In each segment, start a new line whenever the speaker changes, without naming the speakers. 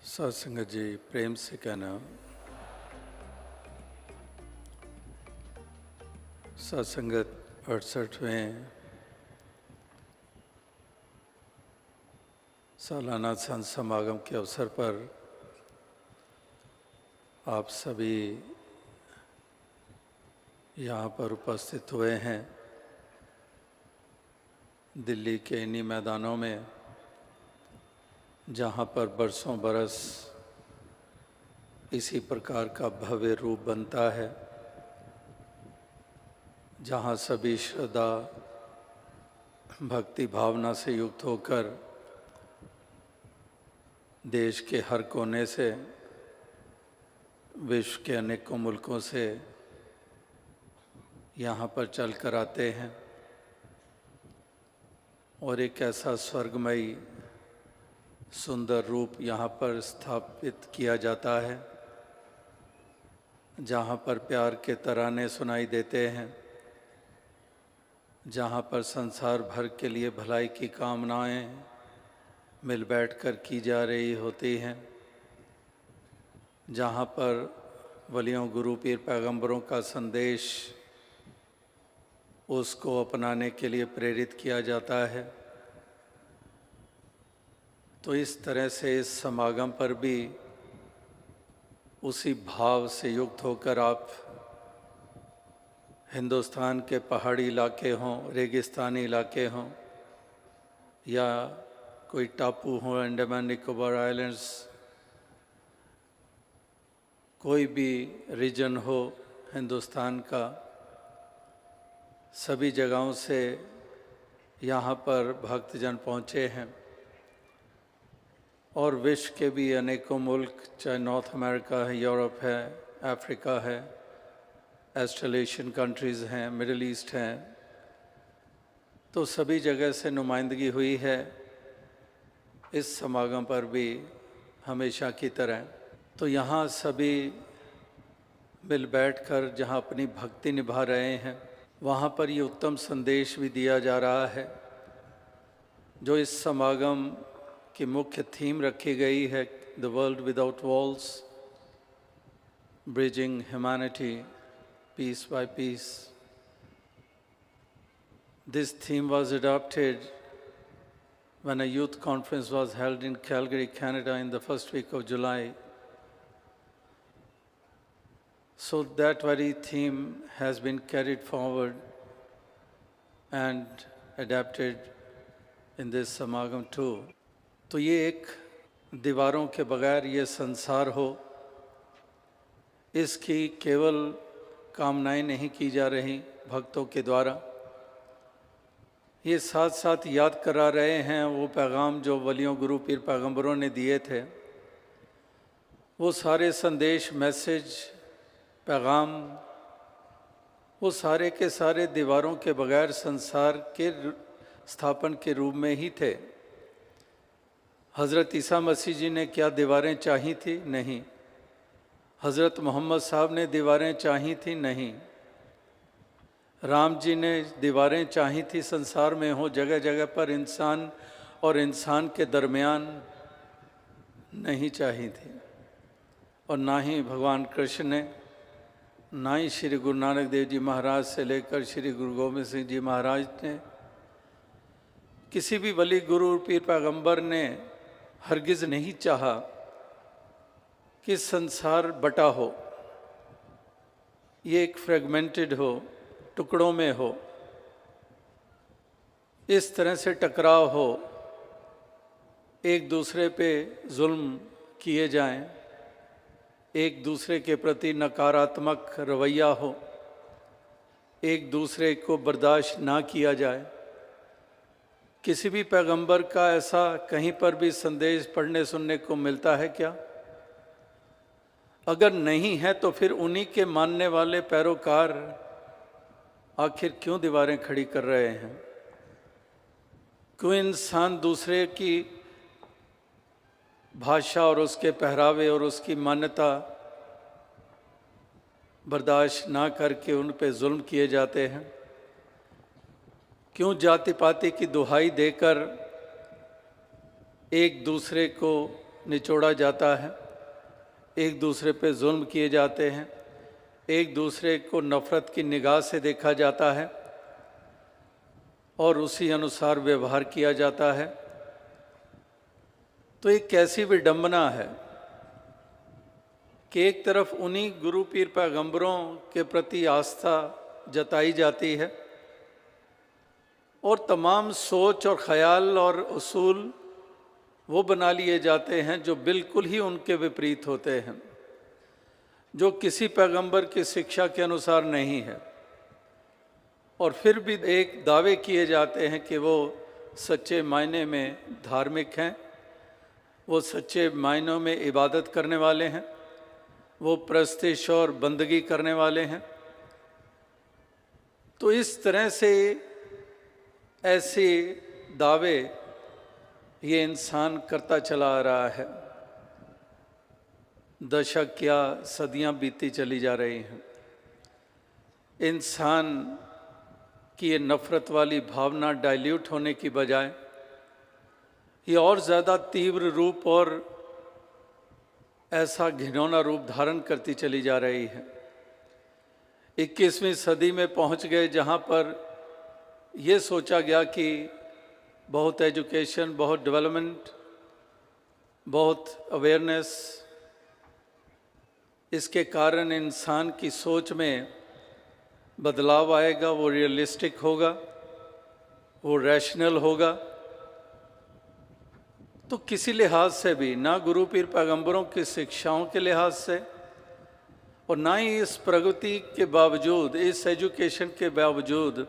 सत्संगत जी प्रेम से कहना, सत्संगत 68वें सालाना संत समागम के अवसर पर आप सभी यहाँ पर उपस्थित हुए हैं। दिल्ली के इन्हीं मैदानों में जहाँ पर बरसों बरस इसी प्रकार का भव्य रूप बनता है, जहाँ सभी श्रद्धा भक्ति भावना से युक्त होकर देश के हर कोने से, विश्व के अनेकों मुल्कों से यहाँ पर चल कर आते हैं और एक ऐसा स्वर्गमयी सुंदर रूप यहाँ पर स्थापित किया जाता है, जहाँ पर प्यार के तराने सुनाई देते हैं, जहाँ पर संसार भर के लिए भलाई की कामनाएं मिल बैठकर की जा रही होती हैं, जहाँ पर वलियों गुरु पीर पैगंबरों का संदेश उसको अपनाने के लिए प्रेरित किया जाता है। तो इस तरह से इस समागम पर भी उसी भाव से युक्त होकर आप हिंदुस्तान के पहाड़ी इलाके हों, रेगिस्तानी इलाके हों या कोई टापू हो, अंडमान निकोबार आइलैंड्स, कोई भी रीजन हो हिंदुस्तान का, सभी जगहों से यहाँ पर भक्तजन पहुँचे हैं और विश्व के भी अनेकों मुल्क, चाहे नॉर्थ अमेरिका है, यूरोप है, अफ्रीका है, ऑस्ट्रेलेशियन कंट्रीज़ हैं, मिडिल ईस्ट हैं, तो सभी जगह से नुमाइंदगी हुई है इस समागम पर भी हमेशा की तरह। तो यहाँ सभी मिल बैठकर जहाँ अपनी भक्ति निभा रहे हैं, वहाँ पर ये उत्तम संदेश भी दिया जा रहा है। जो इस समागम की मुख्य थीम रखी गई है, the world without walls, bridging humanity peace by peace. This theme was adopted when a youth conference was held in Calgary, Canada in the first week of July. So that very theme has been carried forward and adapted in this Samagam too. तो ये एक दीवारों के बगैर ये संसार हो, इसकी केवल कामनाएं नहीं की जा रही भक्तों के द्वारा, ये साथ साथ याद करा रहे हैं वो पैगाम जो वलियों गुरु पीर पैगंबरों ने दिए थे। वो सारे संदेश, मैसेज, पैगाम, वो सारे के सारे दीवारों के बगैर संसार के स्थापन के रूप में ही थे। हज़रत ईसा मसीह जी ने क्या दीवारें चाही थी? नहीं। हज़रत मोहम्मद साहब ने दीवारें चाही थी? नहीं। राम जी ने दीवारें चाही थी संसार में हो जगह जगह पर इंसान और इंसान के दरमियान? नहीं चाही थी। और ना ही भगवान कृष्ण ने, ना ही श्री गुरु नानक देव जी महाराज से लेकर श्री गुरु गोविंद सिंह जी महाराज ने, किसी भी वली गुरु पीर पैगंबर ने हरगिज़ नहीं चाहा कि संसार बटा हो, ये एक फ्रेगमेंटेड हो, टुकड़ों में हो, इस तरह से टकराव हो, एक दूसरे पे जुल्म किए जाएं, एक दूसरे के प्रति नकारात्मक रवैया हो, एक दूसरे को बर्दाश्त ना किया जाए। किसी भी पैगंबर का ऐसा कहीं पर भी संदेश पढ़ने सुनने को मिलता है क्या? अगर नहीं है तो फिर उन्हीं के मानने वाले पैरोकार आखिर क्यों दीवारें खड़ी कर रहे हैं? क्यों इंसान दूसरे की भाषा और उसके पहरावे और उसकी मान्यता बर्दाश्त ना करके उन पे जुल्म किए जाते हैं? क्यों जाति पाति की दुहाई देकर एक दूसरे को निचोड़ा जाता है, एक दूसरे पे जुल्म किए जाते हैं, एक दूसरे को नफ़रत की निगाह से देखा जाता है और उसी अनुसार व्यवहार किया जाता है। तो एक कैसी विडंबना है कि एक तरफ उन्हीं गुरु पीर पैगंबरों के प्रति आस्था जताई जाती है और तमाम सोच और ख्याल और उसूल वो बना लिए जाते हैं जो बिल्कुल ही उनके विपरीत होते हैं, जो किसी पैगंबर की शिक्षा के अनुसार नहीं है। और फिर भी एक दावे किए जाते हैं कि वो सच्चे मायने में धार्मिक हैं, वो सच्चे मायनों में इबादत करने वाले हैं, वो प्रस्तिश और बंदगी करने वाले हैं। तो इस तरह से ऐसे दावे ये इंसान करता चला आ रहा है। दशक या सदियां बीती चली जा रही हैं। इंसान की ये नफ़रत वाली भावना डाइल्यूट होने की बजाय ये और ज़्यादा तीव्र रूप और ऐसा घिनौना रूप धारण करती चली जा रही है। 21वीं सदी में पहुंच गए जहां पर ये सोचा गया कि बहुत एजुकेशन, बहुत डेवलपमेंट, बहुत अवेयरनेस, इसके कारण इंसान की सोच में बदलाव आएगा, वो रियलिस्टिक होगा, वो रैशनल होगा। तो किसी लिहाज से भी, ना गुरु पीर पैगंबरों की शिक्षाओं के लिहाज से और ना ही इस प्रगति के बावजूद, इस एजुकेशन के बावजूद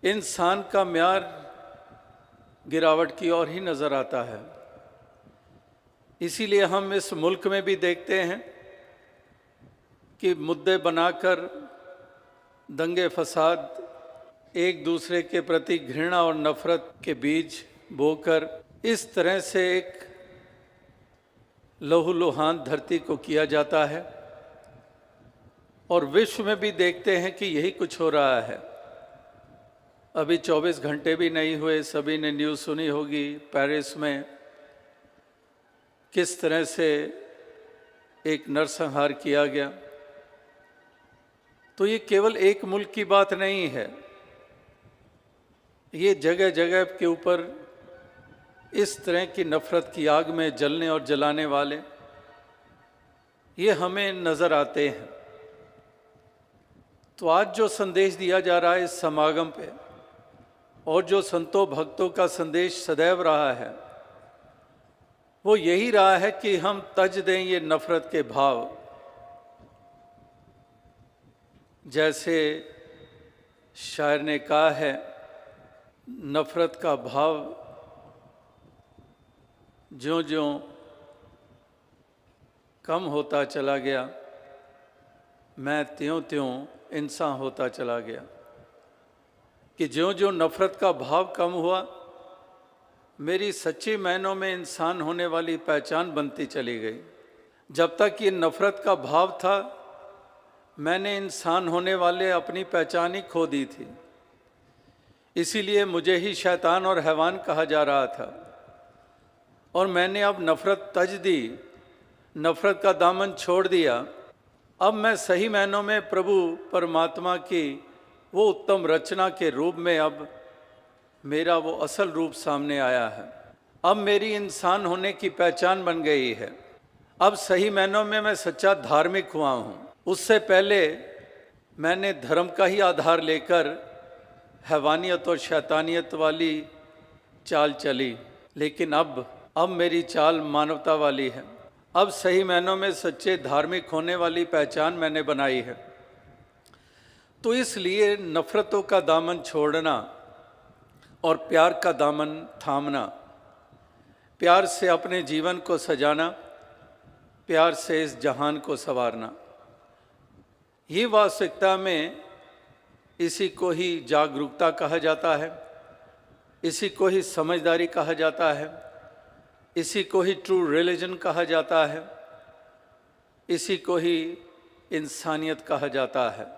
इंसान का म्यार गिरावट की ओर ही नज़र आता है। इसीलिए हम इस मुल्क में भी देखते हैं कि मुद्दे बनाकर दंगे फसाद, एक दूसरे के प्रति घृणा और नफ़रत के बीज बोकर इस तरह से एक लहूलुहान धरती को किया जाता है। और विश्व में भी देखते हैं कि यही कुछ हो रहा है। अभी 24 घंटे भी नहीं हुए, सभी ने न्यूज़ सुनी होगी, पेरिस में किस तरह से एक नरसंहार किया गया। तो ये केवल एक मुल्क की बात नहीं है, ये जगह जगह के ऊपर इस तरह की नफ़रत की आग में जलने और जलाने वाले ये हमें नज़र आते हैं। तो आज जो संदेश दिया जा रहा है इस समागम पे, और जो संतों भक्तों का संदेश सदैव रहा है, वो यही रहा है कि हम तज दें ये नफ़रत के भाव। जैसे शायर ने कहा है, नफ़रत का भाव ज्यों ज्यों कम होता चला गया, मैं त्यों त्यों इंसान होता चला गया। कि ज्यों ज्यों नफ़रत का भाव कम हुआ, मेरी सच्ची मायनों में इंसान होने वाली पहचान बनती चली गई। जब तक ये नफ़रत का भाव था, मैंने इंसान होने वाले अपनी पहचान ही खो दी थी। इसीलिए मुझे ही शैतान और हैवान कहा जा रहा था। और मैंने अब नफ़रत तज दी, नफ़रत का दामन छोड़ दिया। अब मैं सही मायनों में प्रभु परमात्मा की वो उत्तम रचना के रूप में अब मेरा वो असल रूप सामने आया है। अब मेरी इंसान होने की पहचान बन गई है। अब सही मायनों में मैं सच्चा धार्मिक हुआ हूँ। उससे पहले मैंने धर्म का ही आधार लेकर हैवानियत और शैतानियत वाली चाल चली, लेकिन अब मेरी चाल मानवता वाली है। अब सही मायनों में सच्चे धार्मिक होने वाली पहचान मैंने बनाई है। तो इसलिए नफ़रतों का दामन छोड़ना और प्यार का दामन थामना, प्यार से अपने जीवन को सजाना, प्यार से इस जहान को संवारना, ये वास्तविकता में इसी को ही जागरूकता कहा जाता है, इसी को ही समझदारी कहा जाता है, इसी को ही ट्रू रिलीजन कहा जाता है, इसी को ही इंसानियत कहा जाता है।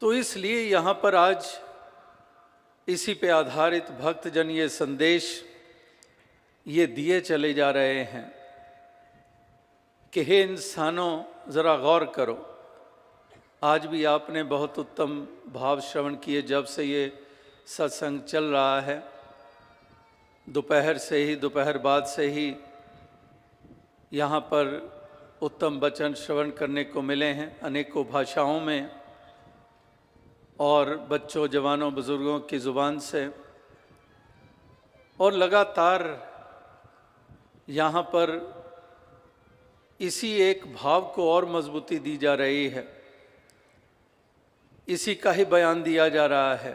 तो इसलिए यहाँ पर आज इसी पे आधारित भक्तजन ये संदेश, ये दिए चले जा रहे हैं कि हे इंसानों ज़रा गौर करो। आज भी आपने बहुत उत्तम भाव श्रवण किए। जब से ये सत्संग चल रहा है, दोपहर बाद से ही यहाँ पर उत्तम वचन श्रवण करने को मिले हैं अनेकों भाषाओं में, और बच्चों, जवानों, बुजुर्गों की ज़ुबान से। और लगातार यहाँ पर इसी एक भाव को और मजबूती दी जा रही है, इसी का ही बयान दिया जा रहा है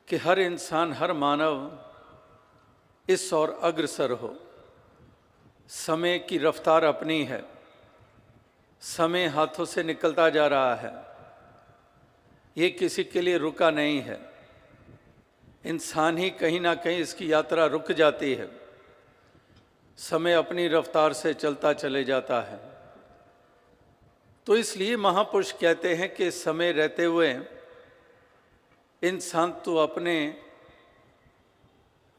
कि हर इंसान, हर मानव इस ओर अग्रसर हो। समय की रफ्तार अपनी है, समय हाथों से निकलता जा रहा है, ये किसी के लिए रुका नहीं है। इंसान ही कहीं ना कहीं इसकी यात्रा रुक जाती है, समय अपनी रफ्तार से चलता चले जाता है। तो इसलिए महापुरुष कहते हैं कि समय रहते हुए इंसान तो अपने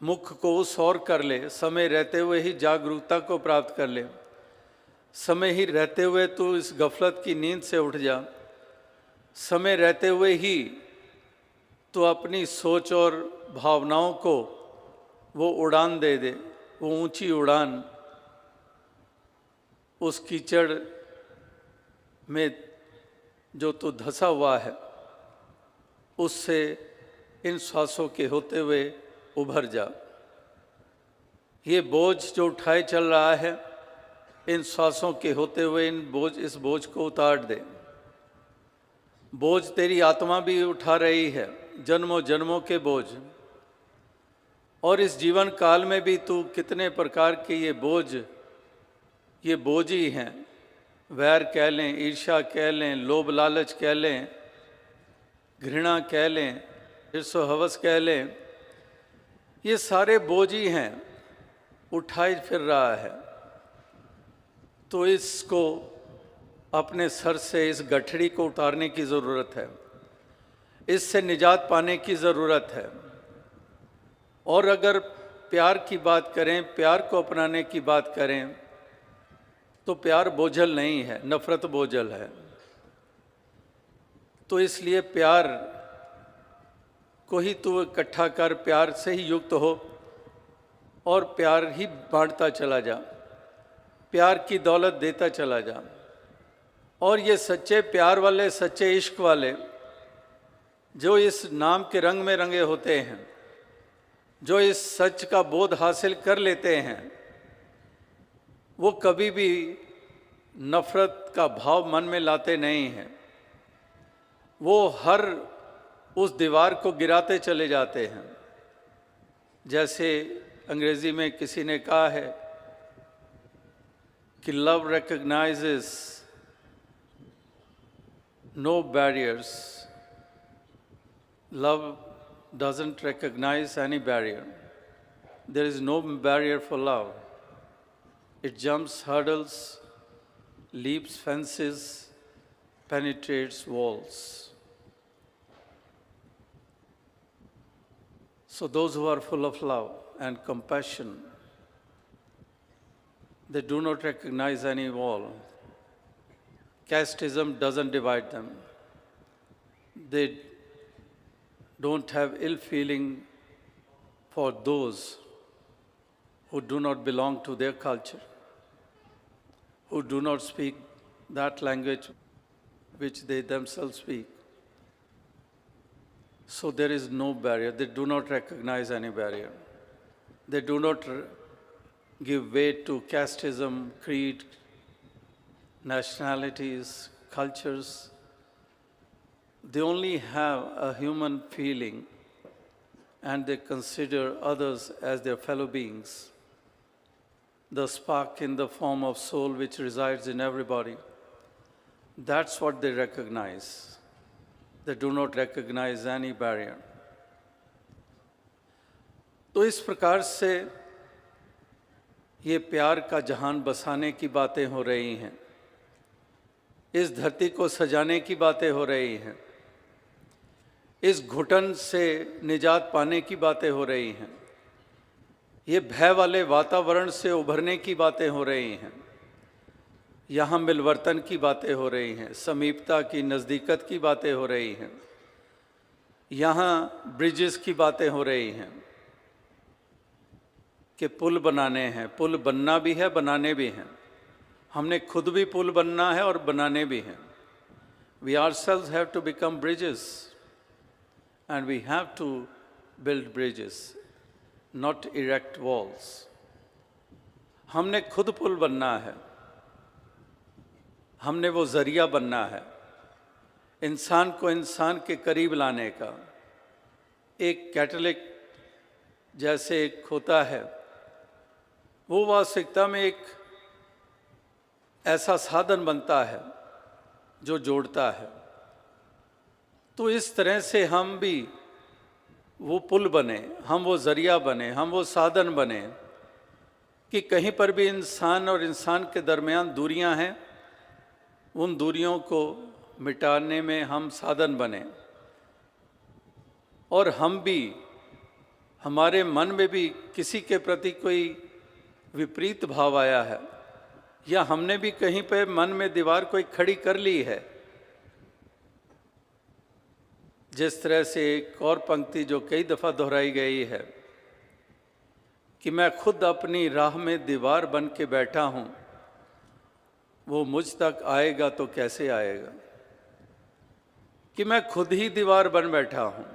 मुख को उस ओर कर ले, समय रहते हुए ही जागरूकता को प्राप्त कर ले, समय ही रहते हुए तो इस गफलत की नींद से उठ जा, समय रहते हुए ही तो अपनी सोच और भावनाओं को वो उड़ान दे दे, वो ऊंची उड़ान। उस कीचड़ में जो तो धंसा हुआ है, उससे इन श्वासों के होते हुए उभर जा। ये बोझ जो उठाए चल रहा है, इन श्वासों के होते हुए इस बोझ को उतार दे। बोझ तेरी आत्मा भी उठा रही है, जन्मों जन्मों के बोझ। और इस जीवन काल में भी तू कितने प्रकार के ये बोझ ही हैं। वैर कह लें, ईर्ष्या कह लें, लोभ लालच कह लें, घृणा कह लें, ईर्ष्या हवस कह लें, ये सारे बोझ ही हैं, उठाए फिर रहा है। तो इसको अपने सर से, इस गठड़ी को उतारने की ज़रूरत है, इससे निजात पाने की ज़रूरत है। और अगर प्यार की बात करें, प्यार को अपनाने की बात करें, तो प्यार बोझल नहीं है, नफ़रत बोझल है। तो इसलिए प्यार को ही तू इकट्ठा कर, प्यार से ही युक्त हो और प्यार ही बांटता चला जा, प्यार की दौलत देता चला जा। और ये सच्चे प्यार वाले, सच्चे इश्क वाले, जो इस नाम के रंग में रंगे होते हैं, जो इस सच का बोध हासिल कर लेते हैं, वो कभी भी नफ़रत का भाव मन में लाते नहीं हैं। वो हर उस दीवार को गिराते चले जाते हैं। जैसे अंग्रेजी में किसी ने कहा है कि love recognizes no barriers, love doesn't recognize any barrier. There is no barrier for love. It jumps hurdles, leaps fences, penetrates walls. So those who are full of love and compassion, they do not recognize any wall. Casteism doesn't divide them. They don't have ill feeling for those who do not belong to their culture, who do not speak that language which they themselves speak. So there is no barrier. They do not recognize any barrier. They do not give weight to casteism, creed, nationalities, cultures. They only have a human feeling, and they consider others as their fellow beings. The spark in the form of soul which resides in everybody, that's what they recognize. They do not recognize any barrier. तो इस प्रकार से ये प्यार का जहान बसाने की बातें हो रही हैं, इस धरती को सजाने की बातें हो रही हैं, इस घुटन से निजात पाने की बातें हो रही हैं। ये भय वाले वातावरण से उभरने की बातें हो रही हैं, यहाँ मिलवर्तन की बातें हो रही हैं, समीपता की, नज़दीकत की बातें हो रही हैं, यहाँ ब्रिजेस की बातें हो रही हैं कि पुल बनाने हैं। पुल बनना भी है, बनाने भी हैं। हमने खुद भी पुल बनना है और बनाने भी हैं। We ourselves have to become bridges and we have to build bridges, not erect walls. हमने खुद पुल बनना है, हमने वो जरिया बनना है इंसान को इंसान के करीब लाने का। एक कैटलिक जैसे एक होता है, वो वास्तविकता में एक ऐसा साधन बनता है जो जोड़ता है। तो इस तरह से हम भी वो पुल बने, हम वो जरिया बने, हम वो साधन बने कि कहीं पर भी इंसान और इंसान के दरमियान दूरियां हैं, उन दूरियों को मिटाने में हम साधन बने। और हम भी, हमारे मन में भी किसी के प्रति कोई विपरीत भाव आया है या हमने भी कहीं पे मन में दीवार कोई खड़ी कर ली है, जिस तरह से एक और पंक्ति जो कई दफ़ा दोहराई गई है कि मैं खुद अपनी राह में दीवार बन के बैठा हूँ, वो मुझ तक आएगा तो कैसे आएगा। कि मैं खुद ही दीवार बन बैठा हूँ,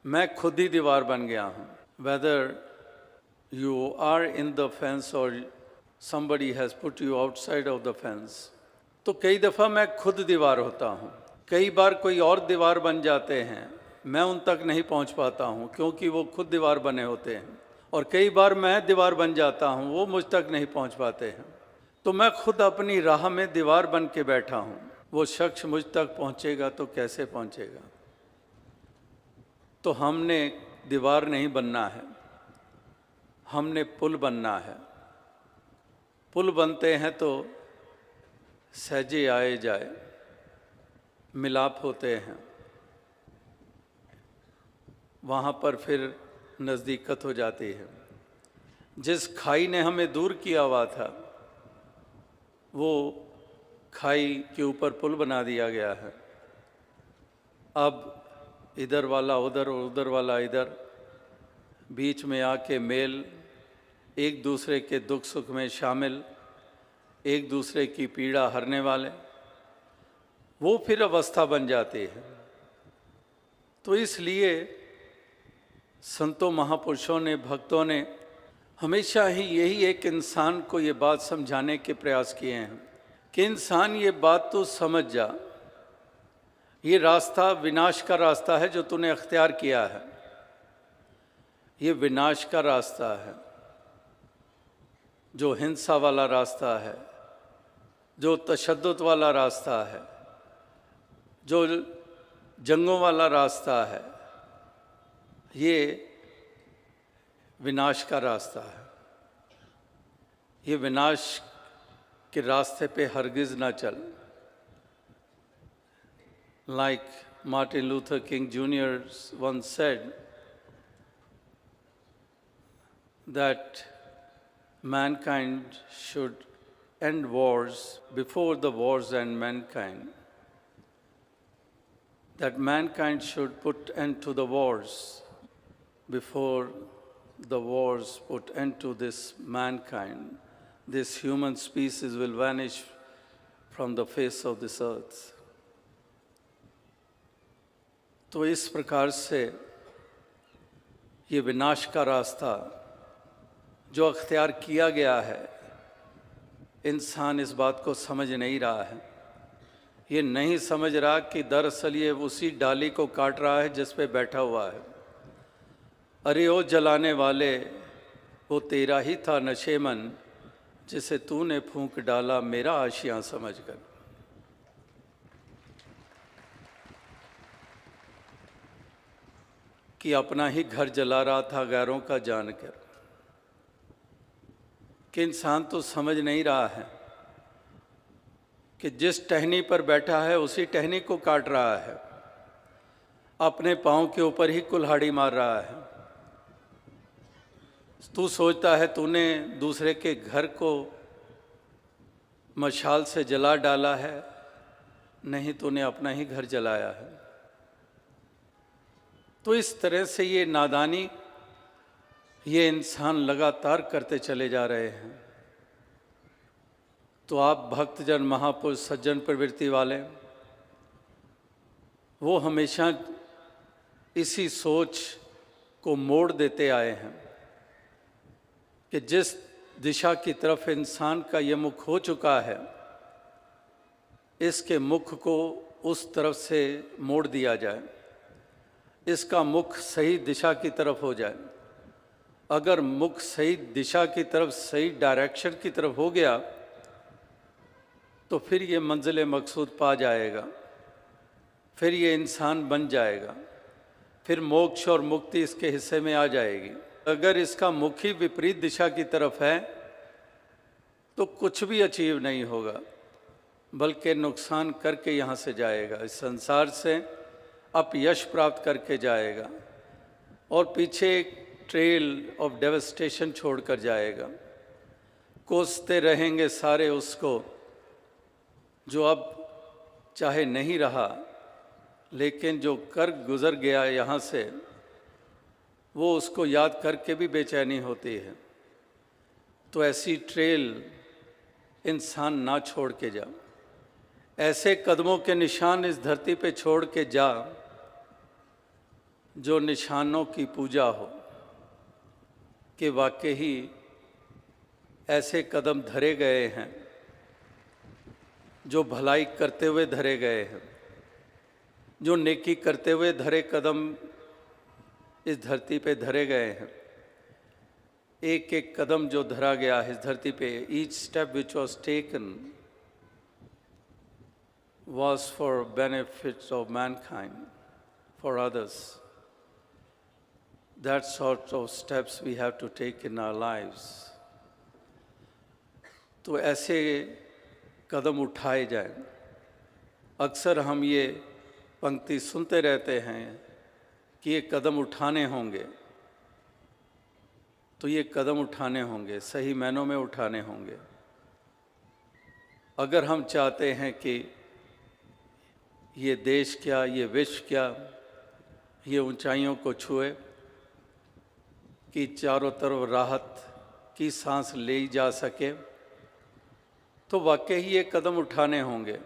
मैं खुद ही दीवार बन गया हूँ। Whether you are in the fence or somebody has put you outside of the fence, तो कई दफ़ा मैं खुद दीवार होता हूँ। कई बार कोई और दीवार बन जाते हैं, मैं उन तक नहीं पहुँच पाता हूँ क्योंकि वो खुद दीवार बने होते हैं। और कई बार मैं दीवार बन जाता हूँ, वो मुझ तक नहीं पहुँच पाते हैं। तो मैं खुद अपनी राह में दीवार बन के बैठा हूँ। वो शख्स मुझ तक पहुँचेगा तो कैसे पहुँचेगा। तो हमने दीवार नहीं बनना है, हमने पुल बनना है। पुल बनते हैं तो सहजे आए जाए, मिलाप होते हैं, वहाँ पर फिर नज़दीकत हो जाती है। जिस खाई ने हमें दूर किया हुआ था, वो खाई के ऊपर पुल बना दिया गया है। अब इधर वाला उधर और उधर वाला इधर, बीच में आके मेल, एक दूसरे के दुख सुख में शामिल, एक दूसरे की पीड़ा हरने वाले, वो फिर अवस्था बन जाती है। तो इसलिए संतों, महापुरुषों ने, भक्तों ने हमेशा ही यही एक इंसान को ये बात समझाने के प्रयास किए हैं कि इंसान ये बात तो समझ जा, ये रास्ता विनाश का रास्ता है जो तूने अख्तियार किया है, ये विनाश का रास्ता है, जो हिंसा वाला रास्ता है, जो तशद्दुद वाला रास्ता है, जो जंगों वाला रास्ता है, ये विनाश का रास्ता है। ये विनाश के रास्ते पे हरगिज़ ना चल। Like Martin Luther King Jr. once said that mankind should end wars before the wars end mankind. That mankind should put end to the wars before the wars put end to this mankind. This human species will vanish from the face of this earth. तो इस प्रकार से ये विनाश का रास्ता जो अख्तियार किया गया है, इंसान इस बात को समझ नहीं रहा है। ये नहीं समझ रहा कि दरअसल ये उसी डाली को काट रहा है जिस पे बैठा हुआ है। अरे ओ जलाने वाले, वो तेरा ही था नशेमन, जिसे तूने फूंक डाला मेरा आशियाँ समझकर। कि अपना ही घर जला रहा था गैरों का जानकर। कि इंसान तो समझ नहीं रहा है कि जिस टहनी पर बैठा है उसी टहनी को काट रहा है, अपने पाँव के ऊपर ही कुल्हाड़ी मार रहा है। तू सोचता है तूने दूसरे के घर को मशाल से जला डाला है, नहीं, तूने अपना ही घर जलाया है। तो इस तरह से ये नादानी ये इंसान लगातार करते चले जा रहे हैं। तो आप भक्तजन, महापुरुष, सज्जन प्रवृत्ति वाले, वो हमेशा इसी सोच को मोड़ देते आए हैं कि जिस दिशा की तरफ इंसान का ये मुख हो चुका है, इसके मुख को उस तरफ से मोड़ दिया जाए, इसका मुख सही दिशा की तरफ हो जाए। अगर मुख सही दिशा की तरफ, सही डायरेक्शन की तरफ हो गया तो फिर ये मंजिल मकसूद पा जाएगा, फिर ये इंसान बन जाएगा, फिर मोक्ष और मुक्ति इसके हिस्से में आ जाएगी। अगर इसका मुख ही विपरीत दिशा की तरफ है तो कुछ भी अचीव नहीं होगा, बल्कि नुकसान करके यहाँ से जाएगा, इस संसार से अपयश प्राप्त करके जाएगा और पीछे एक ट्रेल ऑफ डेवस्टेशन छोड़कर जाएगा। कोसते रहेंगे सारे उसको जो अब चाहे नहीं रहा, लेकिन जो कर गुजर गया यहाँ से, वो उसको याद करके भी बेचैनी होती है। तो ऐसी ट्रेल इंसान ना छोड़ के जा, ऐसे कदमों के निशान इस धरती पे छोड़ के जा जो निशानों की पूजा हो, कि वाकई ही ऐसे कदम धरे गए हैं जो भलाई करते हुए धरे गए हैं, जो नेकी करते हुए धरे कदम इस धरती पे धरे गए हैं। एक एक कदम जो धरा गया है इस धरती पे, each step which was taken was for benefits of mankind, for others. That sort of steps we have to take in our lives. तो ऐसे कदम उठाए जाएं। अक्सर हम ये पंक्ति सुनते रहते हैं कि ये कदम उठाने होंगे, तो ये कदम उठाने होंगे, सही मायनों में उठाने होंगे। अगर हम चाहते हैं कि ये देश क्या, ये विश्व क्या, ये ऊंचाइयों को छुए, कि चारों तरफ राहत की सांस ले जा सके, तो वाकई ये कदम उठाने होंगे।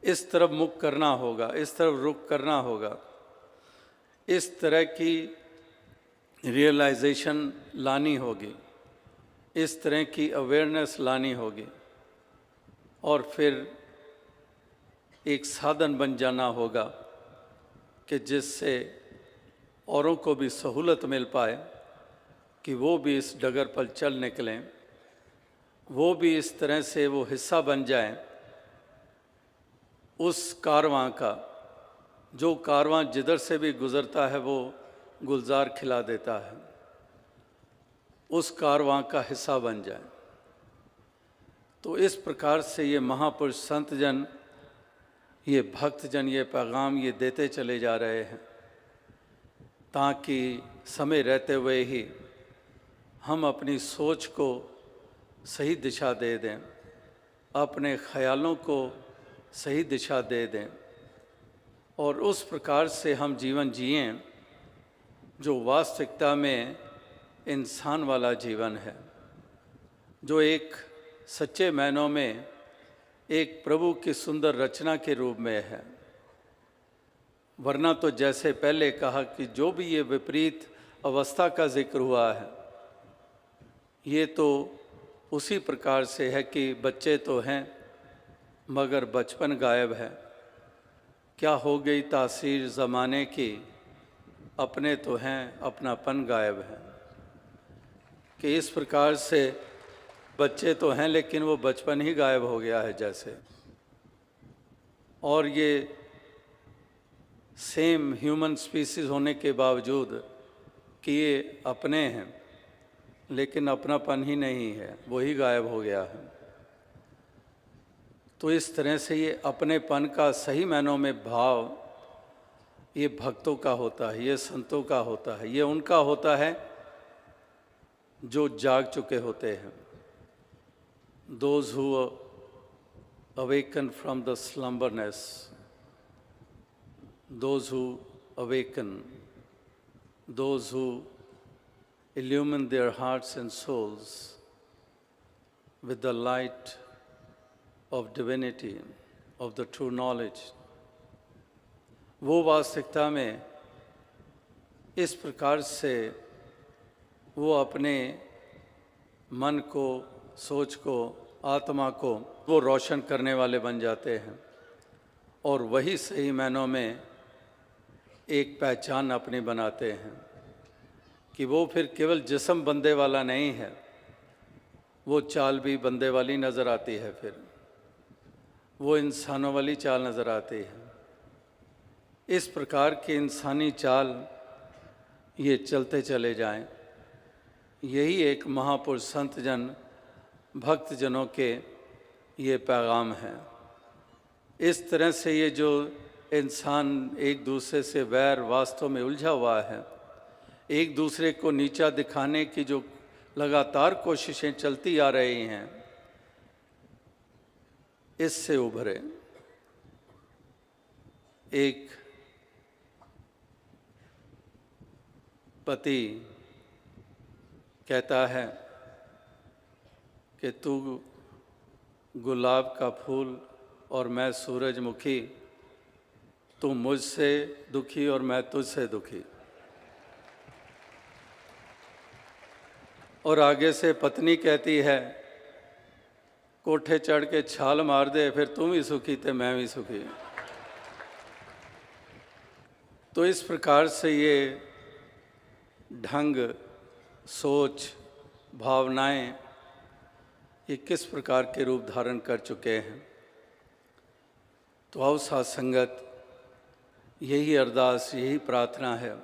इस तरफ मुख करना होगा, इस तरफ रुख करना होगा, इस तरह की रियलाइजेशन लानी होगी, इस तरह की अवेयरनेस लानी होगी, और फिर एक साधन बन जाना होगा कि जिससे औरों को भी सहूलत मिल पाए कि वो भी इस डगर पर चल निकलें, वो भी इस तरह से वो हिस्सा बन जाएं उस कारवां का, जो कारवां जिधर से भी गुज़रता है वो गुलजार खिला देता है, उस कारवां का हिस्सा बन जाए। तो इस प्रकार से ये महापुरुष संत जन, ये भक्तजन ये पैगाम ये देते चले जा रहे हैं, ताकि समय रहते हुए ही हम अपनी सोच को सही दिशा दे दें, अपने ख्यालों को सही दिशा दे दें, और उस प्रकार से हम जीवन जिएं जो वास्तविकता में इंसान वाला जीवन है, जो एक सच्चे मायनों में एक प्रभु की सुंदर रचना के रूप में है। वरना तो जैसे पहले कहा कि जो भी ये विपरीत अवस्था का जिक्र हुआ है, ये तो उसी प्रकार से है कि बच्चे तो हैं मगर बचपन गायब है, क्या हो गई तासीर ज़माने की, अपने तो हैं अपनापन गायब है। कि इस प्रकार से बच्चे तो हैं लेकिन वो बचपन ही गायब हो गया है जैसे। और ये सेम ह्यूमन स्पीसीज़ होने के बावजूद कि ये अपने हैं, लेकिन अपनापन ही नहीं है, वही गायब हो गया है। तो इस तरह से ये अपनेपन का सही मायनों में भाव ये भक्तों का होता है, ये संतों का होता है, ये उनका होता है जो जाग चुके होते हैं, those who awaken from the slumberness, those who awaken, those who illumine their hearts and souls with the light of divinity, of the true knowledge, वो वास्तविकता में इस प्रकार से वो अपने मन को, सोच को, आत्मा को वो रोशन करने वाले बन जाते हैं और वही सही मायनों में एक पहचान अपनी बनाते हैं कि वो फिर केवल जिस्म बंदे वाला नहीं है, वो चाल भी बंदे वाली नज़र आती है, फिर वो इंसानों वाली चाल नज़र आती है। इस प्रकार की इंसानी चाल ये चलते चले जाएं, यही एक महापुरुष संत जन, भक्त जनों के ये पैगाम है। इस तरह से ये जो इंसान एक दूसरे से वैर वास्तव में उलझा हुआ है, एक दूसरे को नीचा दिखाने की जो लगातार कोशिशें चलती आ रही हैं, इससे उभरे। एक पति कहता है कि तू गुलाब का फूल और मैं सूरजमुखी, तू मुझसे दुखी और मैं तुझसे दुखी। और आगे से पत्नी कहती है, कोठे चढ़ के छाल मार दे, फिर तुम भी सुखी थे मैं भी सुखी। तो इस प्रकार से ये ढंग, सोच, भावनाएं ये किस प्रकार के रूप धारण कर चुके हैं। तो आओ साथ संगत, यही अरदास, यही प्रार्थना है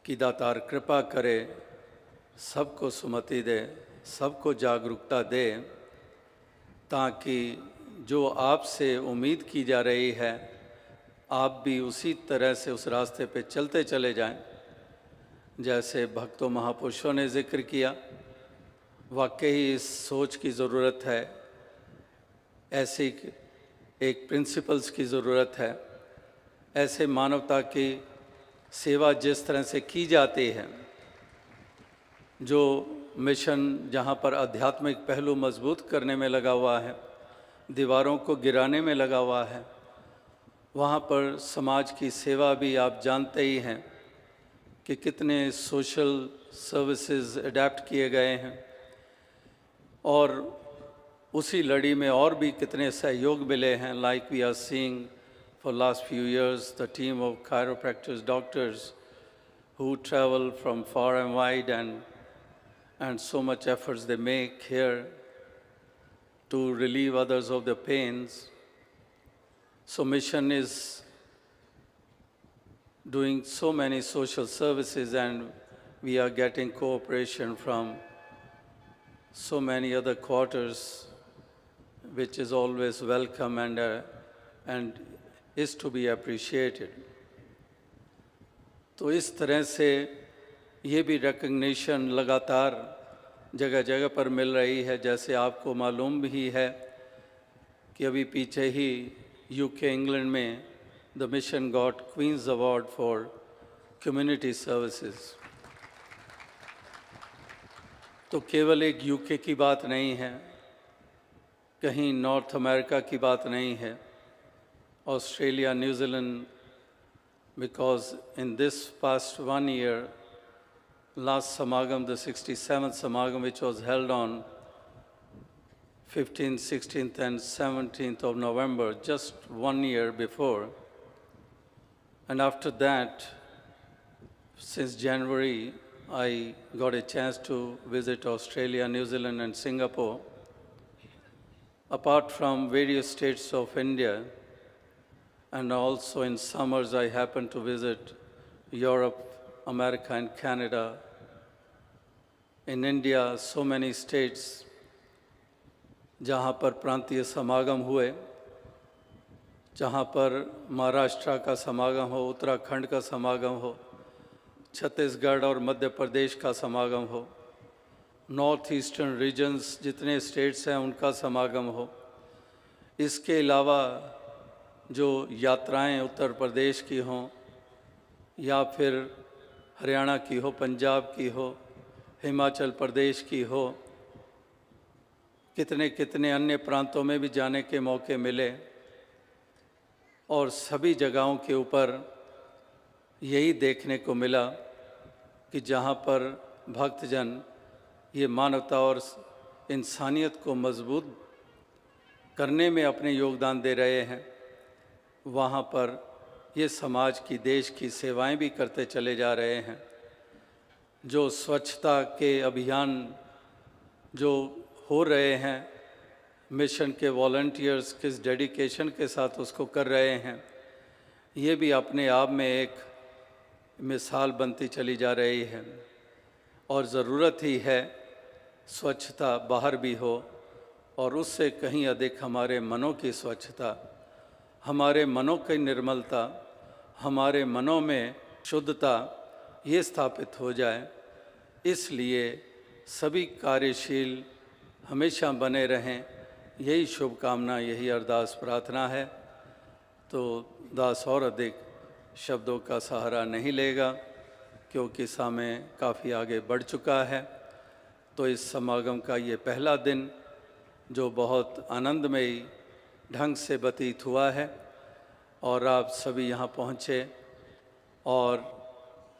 कि दातार कृपा करे, सबको सुमति दे, सबको जागरूकता दे, ताकि जो आपसे उम्मीद की जा रही है आप भी उसी तरह से उस रास्ते पे चलते चले जाएं, जैसे भक्तों महापुरुषों ने जिक्र किया। वाकई इस सोच की ज़रूरत है, ऐसी एक प्रिंसिपल्स की ज़रूरत है, ऐसे मानवता की सेवा जिस तरह से की जाती है, जो मिशन जहाँ पर आध्यात्मिक पहलू मजबूत करने में लगा हुआ है, दीवारों को गिराने में लगा हुआ है, वहाँ पर समाज की सेवा भी आप जानते ही हैं कि कितने सोशल सर्विसेज अडेप्ट किए गए हैं और उसी लड़ी में और भी कितने सहयोग मिले हैं। Like we are seeing for last few years the team of chiropractors, doctors who travel from far and wide and so much efforts they make here to relieve others of their pains. So mission is doing so many social services and we are getting cooperation from so many other quarters, which is always welcome and is to be appreciated. तो इस तरह से ये भी recognition लगातार जगह जगह पर मिल रही है। जैसे आपको मालूम भी है कि अभी पीछे ही यूके इंग्लैंड में the mission got Queen's award for community services. तो केवल एक यूके की बात नहीं है, कहीं नॉर्थ अमेरिका की बात नहीं है, Australia, New Zealand, because in this past 1 year, last Samagam, the 67th Samagam, which was held on 15th, 16th and 17th of November, just 1 year before. And after that, since January, I got a chance to visit Australia, New Zealand and Singapore. Apart from various states of India, and also in summers I happen to visit Europe, America and Canada. In India, so many states जहाँ पर प्रांतीय समागम हुए, जहाँ पर महाराष्ट्र का समागम हो, उत्तराखंड का समागम हो, छत्तीसगढ़ और मध्य प्रदेश का समागम हो, नॉर्थ ईस्टर्न रीजन्स जितने स्टेट्स हैं उनका समागम हो। इसके अलावा जो यात्राएं उत्तर प्रदेश की हों या फिर हरियाणा की हो, पंजाब की हो, हिमाचल प्रदेश की हो, कितने कितने अन्य प्रांतों में भी जाने के मौके मिले और सभी जगहों के ऊपर यही देखने को मिला कि जहाँ पर भक्तजन ये मानवता और इंसानियत को मजबूत करने में अपने योगदान दे रहे हैं, वहाँ पर ये समाज की, देश की सेवाएं भी करते चले जा रहे हैं। जो स्वच्छता के अभियान जो हो रहे हैं, मिशन के वॉलंटियर्स किस डेडिकेशन के साथ उसको कर रहे हैं, ये भी अपने आप में एक मिसाल बनती चली जा रही है। और ज़रूरत ही है स्वच्छता बाहर भी हो, और उससे कहीं अधिक हमारे मनों की स्वच्छता, हमारे मनों की निर्मलता, हमारे मनों में शुद्धता ये स्थापित हो जाए। इसलिए सभी कार्यशील हमेशा बने रहें, यही शुभकामना, यही अरदास प्रार्थना है। तो दास और अधिक शब्दों का सहारा नहीं लेगा क्योंकि समय काफ़ी आगे बढ़ चुका है। तो इस समागम का ये पहला दिन जो बहुत आनंदमयी ढंग से व्यतीत हुआ है और आप सभी यहाँ पहुँचे और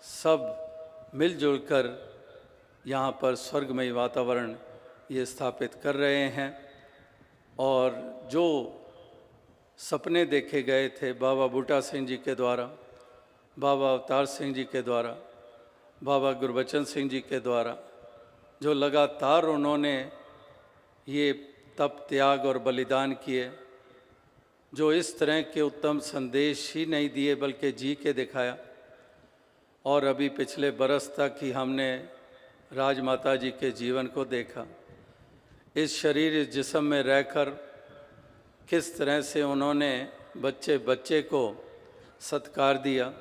सब मिलजुल कर यहाँ पर स्वर्गमयी वातावरण ये स्थापित कर रहे हैं। और जो सपने देखे गए थे बाबा बूटा सिंह जी के द्वारा, बाबा अवतार सिंह जी के द्वारा, बाबा गुरबचन सिंह जी के द्वारा, जो लगातार उन्होंने ये तप, त्याग और बलिदान किए, जो इस तरह के उत्तम संदेश ही नहीं दिए बल्कि जी के दिखाया। और अभी पिछले बरस तक ही हमने राजमाता जी के जीवन को देखा। इस शरीर, इस जिस्म में रहकर किस तरह से उन्होंने बच्चे बच्चे को सत्कार दिया,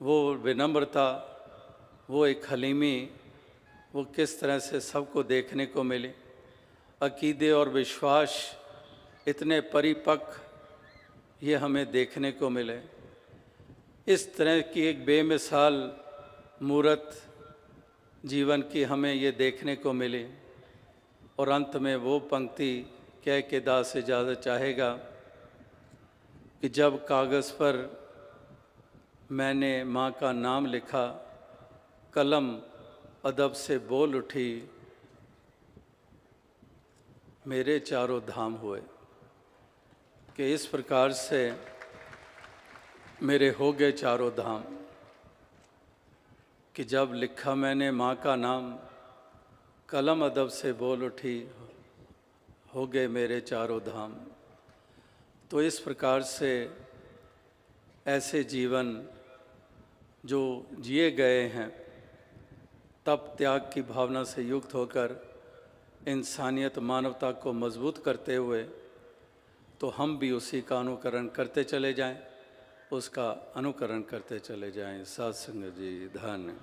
वो विनम्रता, वो एक हलीमी, वो किस तरह से सबको देखने को मिली। अकीदे और विश्वास इतने परिपक्व ये हमें देखने को मिले। इस तरह की एक बेमिसाल मूरत जीवन की हमें ये देखने को मिली। और अंत में वो पंक्ति कह के दास से ज़्यादा चाहेगा कि जब कागज़ पर मैंने माँ का नाम लिखा, कलम अदब से बोल उठी, मेरे चारों धाम हुए। कि इस प्रकार से मेरे हो गए चारों धाम कि जब लिखा मैंने माँ का नाम, कलम अदब से बोल उठी, हो गए मेरे चारों धाम। तो इस प्रकार से ऐसे जीवन जो जिए गए हैं, तप त्याग की भावना से युक्त होकर इंसानियत, मानवता को मजबूत करते हुए, तो हम भी उसी का अनुकरण करते चले जाएं, उसका अनुकरण करते चले जाएं। साध संगत जी, धन्य।